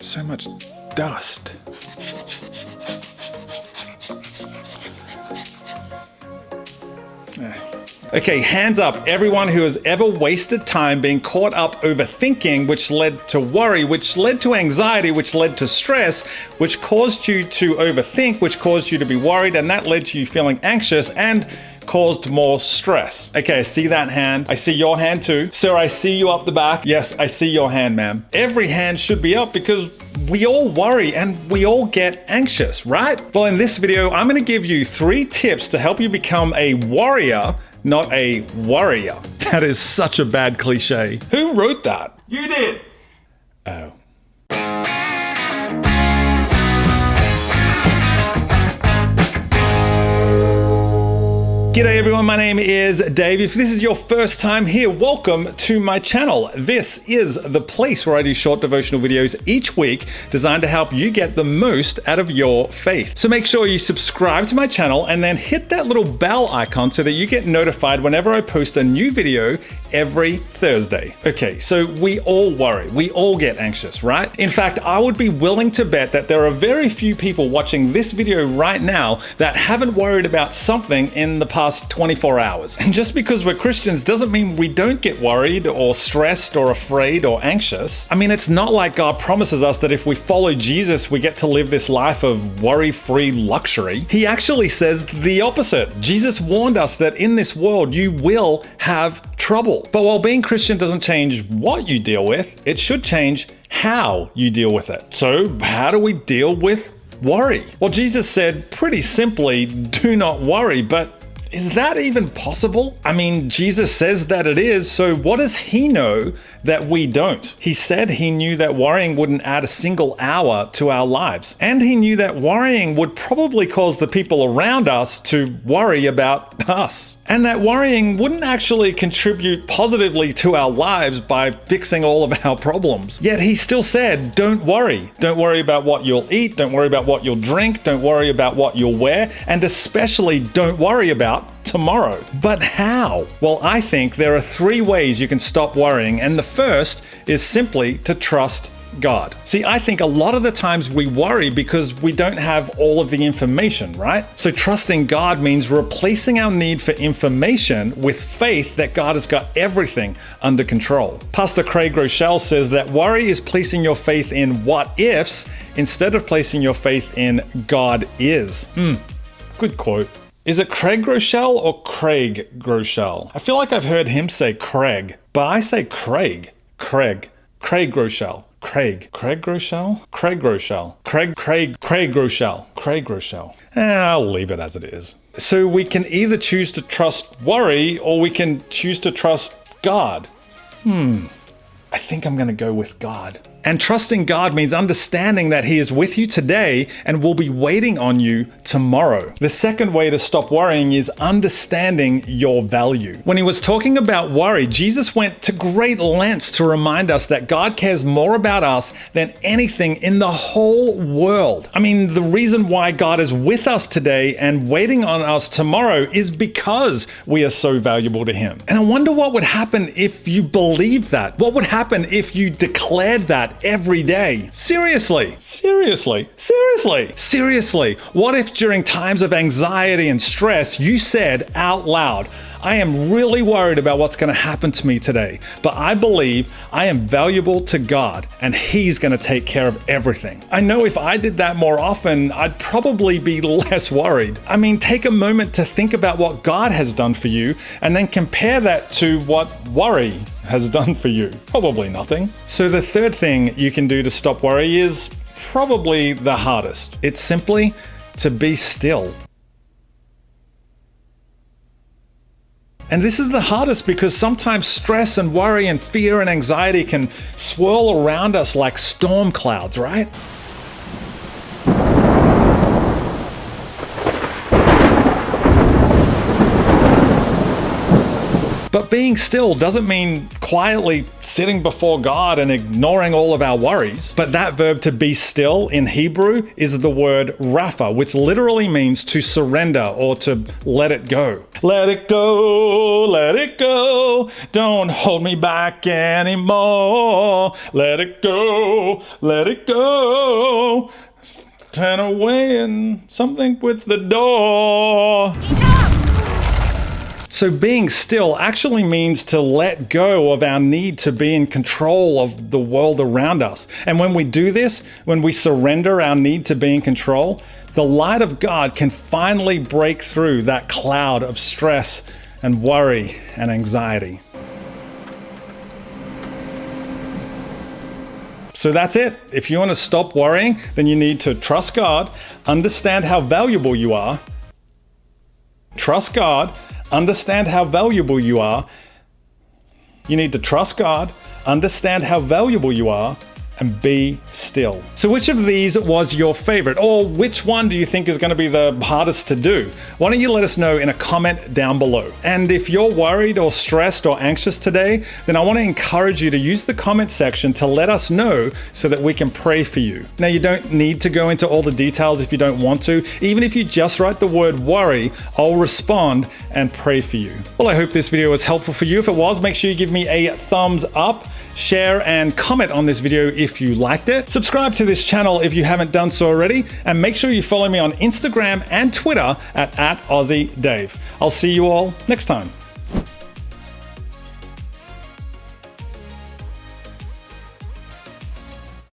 So much dust. Okay, hands up, everyone who has ever wasted time being caught up overthinking, which led to worry, which led to anxiety, which led to stress, which caused you to overthink, which caused you to be worried, and that led to you feeling anxious and caused more stress. Okay, I see that hand. I see your hand too. Sir, I see you up the back. Yes, I see your hand, ma'am. Every hand should be up because we all worry and we all get anxious, right? Well, in this video, I'm going to give you 3 tips to help you become a warrior, not a worrier. That is such a bad cliche. Who wrote that? You did. Oh. G'day everyone, my name is Dave. If this is your first time here, welcome to my channel. This is the place where I do short devotional videos each week designed to help you get the most out of your faith. So make sure you subscribe to my channel and then hit that little bell icon so that you get notified whenever I post a new video every Thursday. Okay, so we all worry, we all get anxious, right? In fact, I would be willing to bet that there are very few people watching this video right now that haven't worried about something in the past 24 hours. And just because we're Christians doesn't mean we don't get worried or stressed or afraid or anxious. I mean, it's not like God promises us that if we follow Jesus, we get to live this life of worry-free luxury. He actually says the opposite. Jesus warned us that in this world you will have trouble. But while being Christian doesn't change what you deal with, it should change how you deal with it. So how do we deal with worry? Well, Jesus said pretty simply, do not worry, but is that even possible? I mean, Jesus says that it is, so what does he know that we don't? He said he knew that worrying wouldn't add a single hour to our lives. And he knew that worrying would probably cause the people around us to worry about us. And that worrying wouldn't actually contribute positively to our lives by fixing all of our problems. Yet he still said, don't worry. Don't worry about what you'll eat. Don't worry about what you'll drink. Don't worry about what you'll wear. And especially don't worry about tomorrow. But how? Well, I think there are 3 ways you can stop worrying, and the first is simply to trust God. See, I think a lot of the times we worry because we don't have all of the information, right? So trusting God means replacing our need for information with faith that God has got everything under control. Pastor Craig Groeschel says that worry is placing your faith in what ifs instead of placing your faith in God is. Good quote. Is it Craig Groeschel or Craig Groeschel? I feel like I've heard him say Craig, but I say Craig. Craig Groeschel. Craig Groeschel? Craig Groeschel. Craig Groeschel. I'll leave it as it is. So we can either choose to trust worry or we can choose to trust God. I think I'm going to go with God. And trusting God means understanding that He is with you today and will be waiting on you tomorrow. The second way to stop worrying is understanding your value. When He was talking about worry, Jesus went to great lengths to remind us that God cares more about us than anything in the whole world. I mean, the reason why God is with us today and waiting on us tomorrow is because we are so valuable to Him. And I wonder what would happen if you believed that. What would happen if you declared that every day? Seriously. What if during times of anxiety and stress, you said out loud, I am really worried about what's going to happen to me today, but I believe I am valuable to God and He's going to take care of everything. I know if I did that more often, I'd probably be less worried. I mean, take a moment to think about what God has done for you and then compare that to what worry has done for you. Probably nothing. So the third thing you can do to stop worry is probably the hardest. It's simply to be still. And this is the hardest because sometimes stress and worry and fear and anxiety can swirl around us like storm clouds, right? But being still doesn't mean quietly sitting before God and ignoring all of our worries. But that verb to be still in Hebrew is the word rapha, which literally means to surrender or to let it go. Let it go, let it go. Don't hold me back anymore. Let it go, let it go. Turn away and something with the door. So being still actually means to let go of our need to be in control of the world around us. And when we do this, when we surrender our need to be in control, the light of God can finally break through that cloud of stress and worry and anxiety. So that's it. If you want to stop worrying, then you need to trust God, understand how valuable you are. Trust God, understand how valuable you are. You need to trust God, understand how valuable you are, and be still. So which of these was your favorite? Or which one do you think is going to be the hardest to do? Why don't you let us know in a comment down below? And if you're worried or stressed or anxious today, then I want to encourage you to use the comment section to let us know so that we can pray for you. Now, you don't need to go into all the details if you don't want to. Even if you just write the word worry, I'll respond and pray for you. Well, I hope this video was helpful for you. If it was, make sure you give me a thumbs up. Share and comment on this video if you liked it. Subscribe to this channel if you haven't done so already, and make sure you follow me on Instagram and Twitter at AussieDave. I'll see you all next time.